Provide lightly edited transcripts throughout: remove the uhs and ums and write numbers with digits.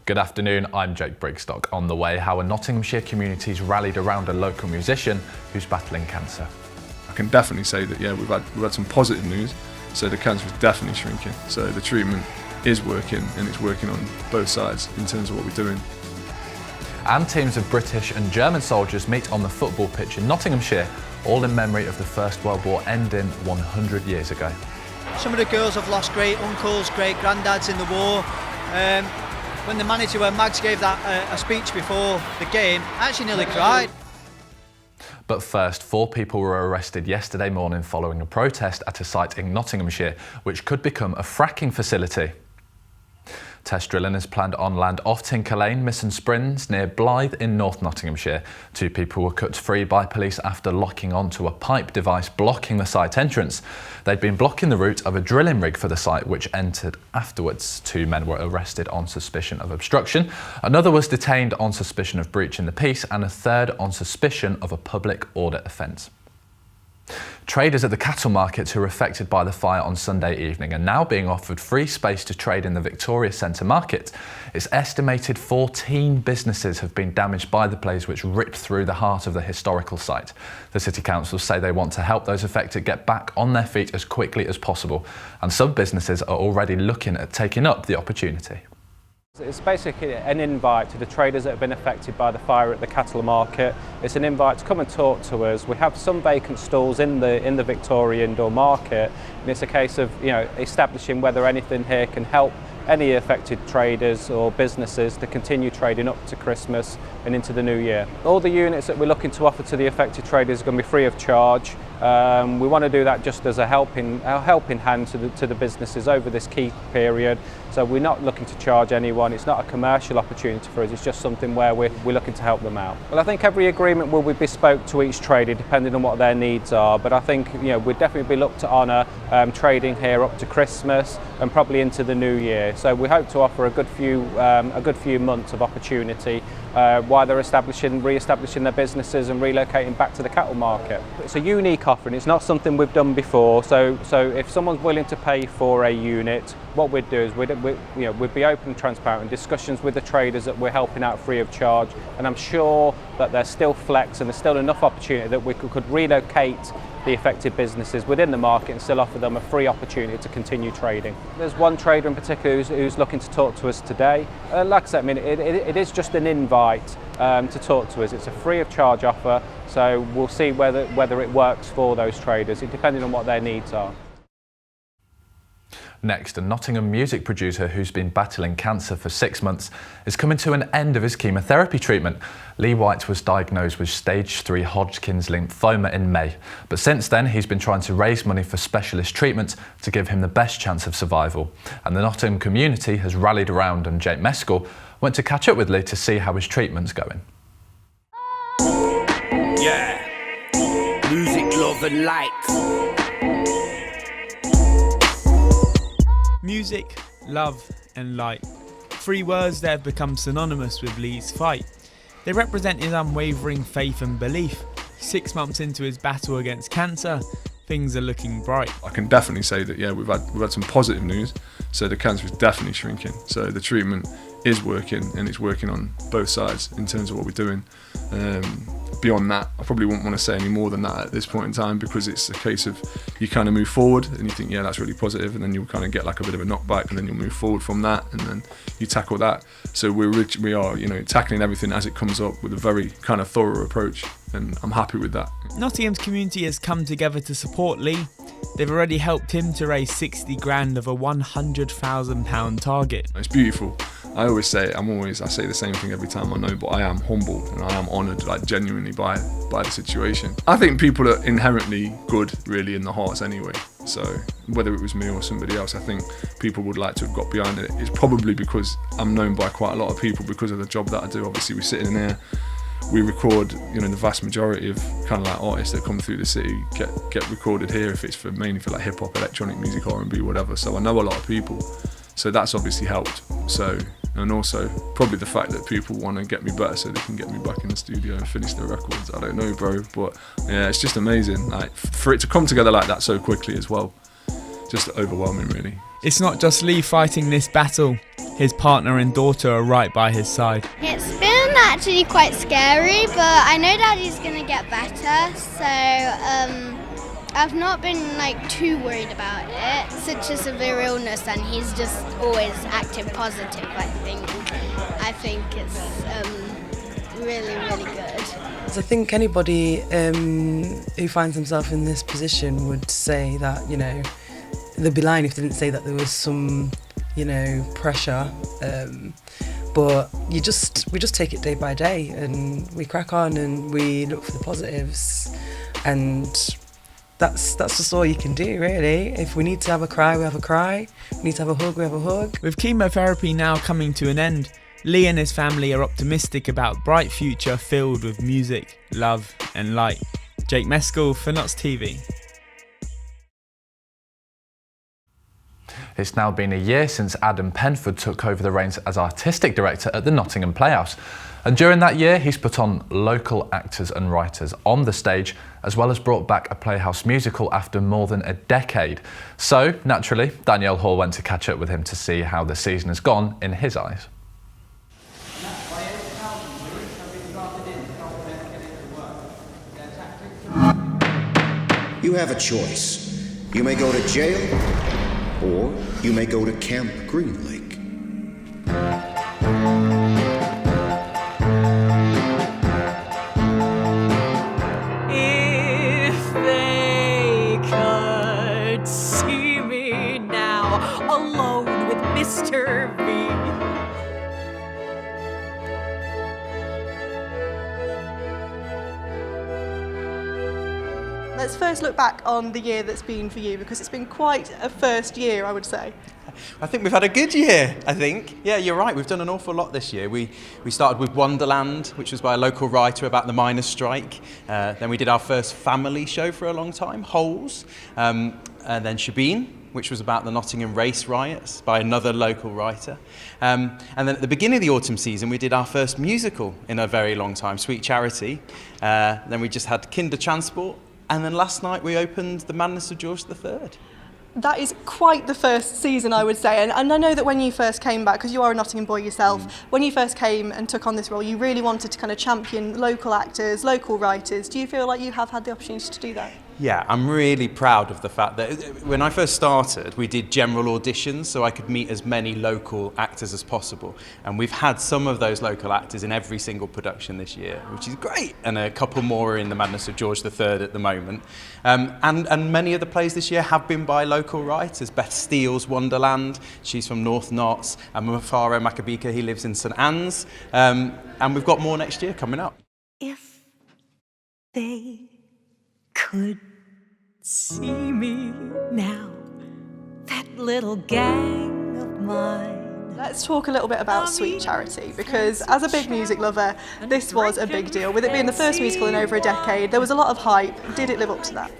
Good afternoon, I'm Jake Brigstock. On the way, how a Nottinghamshire community's rallied around a local musician who's battling cancer. I can definitely say that, yeah, we've had some positive news. So the cancer is definitely shrinking. So the treatment is working, and it's working on both sides in terms of what we're doing. And teams of British and German soldiers meet on the football pitch in Nottinghamshire, all in memory of the First World War ending 100 years ago. Some of the girls have lost great uncles, great granddads in the war. When the manager, when Mags gave that a speech before the game, I actually nearly cried. But first, 4 people were arrested yesterday morning following a protest at a site in Nottinghamshire, which could become a fracking facility. Test drilling is planned on land off Tinker Lane, Misson Springs, near Blythe in North Nottinghamshire. 2 people were cut free by police after locking onto a pipe device blocking the site entrance. They'd been blocking the route of a drilling rig for the site, which entered afterwards. 2 men were arrested on suspicion of obstruction. Another was detained on suspicion of breaching the peace, and a third on suspicion of a public order offence. Traders at the cattle markets who were affected by the fire on Sunday evening are now being offered free space to trade in the Victoria Centre market. It's estimated 14 businesses have been damaged by the blaze, which ripped through the heart of the historical site. The City Council say they want to help those affected get back on their feet as quickly as possible, and some businesses are already looking at taking up the opportunity. It's basically an invite to the traders that have been affected by the fire at the cattle market. It's an invite to come and talk to us. We have some vacant stalls in the Victoria indoor market, and it's a case of establishing whether anything here can help any affected traders or businesses to continue trading up to Christmas and into the new year. All the units that we're looking to offer to the affected traders are going to be free of charge. We want to do that just as a helping hand to the businesses over this key period. So we're not looking to charge anyone. It's not a commercial opportunity for us. It's just something where we're looking to help them out. Well, I think every agreement will be bespoke to each trader depending on what their needs are. But I think we'd definitely be looked to honour trading here up to Christmas and probably into the new year. So we hope to offer a good few months of opportunity while they're re-establishing their businesses and relocating back to the cattle market. It's a unique offering. It's not something we've done before. So if someone's willing to pay for a unit, what we'd do is we'd be open and transparent in discussions with the traders that we're helping out free of charge. And I'm sure that there's still flex and there's still enough opportunity that we could relocate the affected businesses within the market and still offer them a free opportunity to continue trading. There's one trader in particular who's looking to talk to us today. Like I said, it is just an invite to talk to us. It's a free of charge offer, so we'll see whether it works for those traders, depending on what their needs are. Next, a Nottingham music producer who's been battling cancer for 6 months is coming to an end of his chemotherapy treatment. Lee White was diagnosed with stage 3 Hodgkin's lymphoma in May, but since then he's been trying to raise money for specialist treatment to give him the best chance of survival. And the Nottingham community has rallied around, and Jake Mescal went to catch up with Lee to see how his treatment's going. Yeah, music, love and light. Music, love and light. 3 words that have become synonymous with Lee's fight. They represent his unwavering faith and belief. 6 months into his battle against cancer, things are looking bright. I can definitely say that, yeah, we've had some positive news. So the cancer is definitely shrinking. So the treatment is working, and it's working on both sides in terms of what we're doing. Beyond that, I probably wouldn't want to say any more than that at this point in time, because it's a case of you kind of move forward and you think, yeah, that's really positive, and then you'll kind of get like a bit of a knockback, and then you'll move forward from that, and then you tackle that. So we are tackling everything as it comes up with a very kind of thorough approach, and I'm happy with that. Nottingham's community has come together to support Lee. They've already helped him to raise 60 grand of a £100,000 target. It's beautiful. I always say, I say the same thing every time I know, but I am humble and I am honoured, like genuinely by the situation. I think people are inherently good, really, in the hearts anyway. So whether it was me or somebody else, I think people would like to have got behind it. It's probably because I'm known by quite a lot of people because of the job that I do. Obviously, we're sitting in there. We record, the vast majority of kind of like artists that come through the city get recorded here, if it's mainly for like hip hop, electronic music, R&B, whatever. So I know a lot of people. So that's obviously helped. So, and also probably the fact that people want to get me better so they can get me back in the studio and finish their records. I don't know, bro, but yeah, it's just amazing. Like for it to come together like that so quickly as well, just overwhelming, really. It's not just Lee fighting this battle. His partner and daughter are right by his side. It's been actually quite scary, but I know Daddy's going to get better, so I've not been too worried about it. Such a severe illness, and he's just always acting positive. I think it's really, really good. So I think anybody who finds themselves in this position would say that, they'd be lying if they didn't say that there was some, pressure. But we just take it day by day, and we crack on and we look for the positives, and that's just all you can do, really. If we need to have a cry, we have a cry. If we need to have a hug, we have a hug. With chemotherapy now coming to an end, Lee and his family are optimistic about a bright future filled with music, love and light. Jake Mescal for Notts TV. It's now been a year since Adam Penford took over the reins as artistic director at the Nottingham Playhouse. And during that year, he's put on local actors and writers on the stage, as well as brought back a Playhouse musical after more than a decade. So, naturally, Danielle Hall went to catch up with him to see how the season has gone in his eyes. You have a choice. You may go to jail, or you may go to Camp Green Lake. If they could see me now, alone with Mr. B. Let's first look back on the year that's been for you, because it's been quite a first year, I would say. I think we've had a good year, I think. Yeah, you're right, we've done an awful lot this year. We started with Wonderland, which was by a local writer about the miners' strike. Then we did our first family show for a long time, Holes. And then Shebeen, which was about the Nottingham race riots by another local writer. And then at the beginning of the autumn season, we did our first musical in a very long time, Sweet Charity. Then we just had Kinder Transport. And then last night we opened The Madness of George III. That is quite the first season, I would say. And I know that when you first came back, because you are a Nottingham boy yourself, when you first came and took on this role, you really wanted to kind of champion local actors, local writers. Do you feel like you have had the opportunity to do that? Yeah, I'm really proud of the fact that when I first started, we did general auditions so I could meet as many local actors as possible. And we've had some of those local actors in every single production this year, which is great. And a couple more are in The Madness of George III at the moment. And many of the plays this year have been by local writers. Beth Steele's Wonderland, she's from North Notts. And Mufaro Makabika, he lives in St Anne's. And we've got more next year coming up. If they could see me now, that little gang of mine. Let's talk a little bit about Sweet Charity, because as a big music lover, this was a big deal. With it being the first musical in over a decade, there was a lot of hype. Did it live up to that?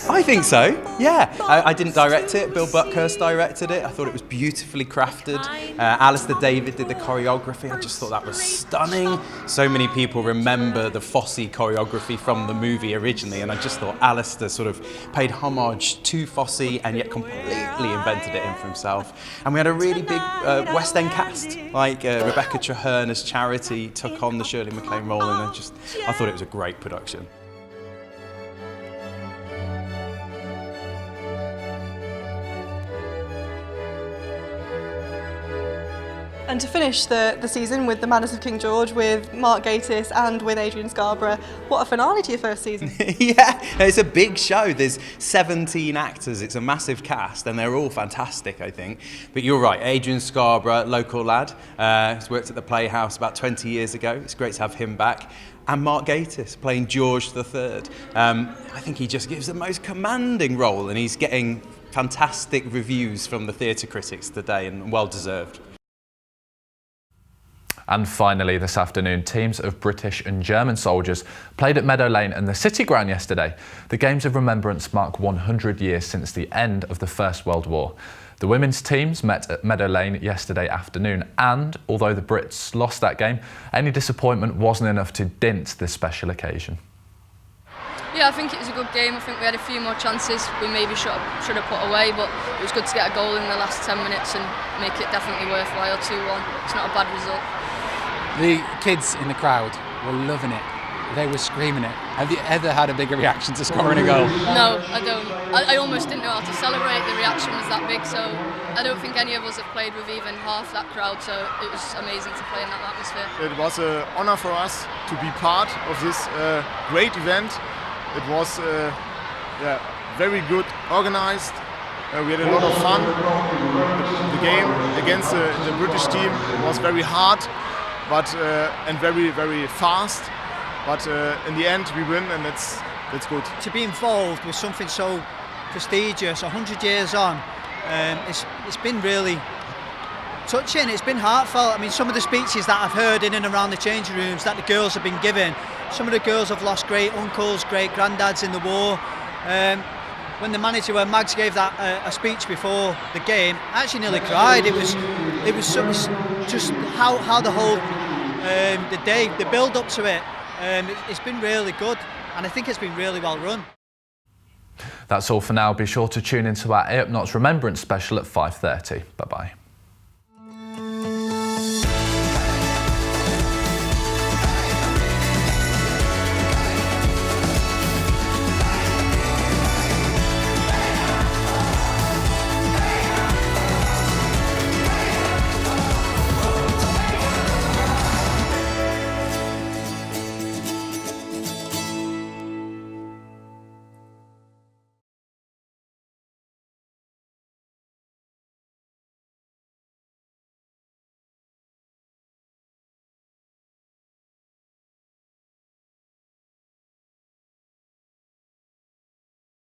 I think so, yeah. I didn't direct it, Bill Buckhurst directed it. I thought it was beautifully crafted. Alistair David did the choreography. I just thought that was stunning. So many people remember the Fosse choreography from the movie originally, and I just thought Alistair sort of paid homage to Fosse and yet completely invented it in for himself. And we had a really big West End cast, like Rebecca Traherne as Charity took on the Shirley MacLaine role, and I thought it was a great production. And to finish the season with The Madness of King George, with Mark Gatiss and with Adrian Scarborough, what a finale to your first season. Yeah, it's a big show. There's 17 actors. It's a massive cast, and they're all fantastic, I think. But you're right, Adrian Scarborough, local lad, he's worked at the Playhouse about 20 years ago. It's great to have him back. And Mark Gatiss playing George III. I think he just gives the most commanding role, and he's getting fantastic reviews from the theatre critics today, and well deserved. And finally this afternoon, teams of British and German soldiers played at Meadow Lane and the City Ground yesterday. The Games of Remembrance mark 100 years since the end of the First World War. The women's teams met at Meadow Lane yesterday afternoon, and although the Brits lost that game, any disappointment wasn't enough to dent this special occasion. Yeah, I think it was a good game. I think we had a few more chances we maybe should have put away, but it was good to get a goal in the last 10 minutes and make it definitely worthwhile. 2-1. It's not a bad result. The kids in the crowd were loving it. They were screaming it. Have you ever had a bigger reaction to scoring a goal? No, I don't. I almost didn't know how to celebrate. The reaction was that big, so I don't think any of us have played with even half that crowd, so it was amazing to play in that atmosphere. It was an honor for us to be part of this great event. It was very good organized. We had a lot of fun. The game against the British team was very hard, but and very, very fast. But in the end, we win, and that's good. To be involved with something so prestigious, 100 years on, it's been really touching. It's been heartfelt. I mean, some of the speeches that I've heard in and around the changing rooms that the girls have been given. Some of the girls have lost great uncles, great granddads in the war. When the manager, when Mags gave that a speech before the game, I actually nearly cried. It was just how the whole the day, the build up to it. It's been really good, and I think it's been really well run. That's all for now. Be sure to tune into our Up Notts Remembrance special at 5:30. Bye bye.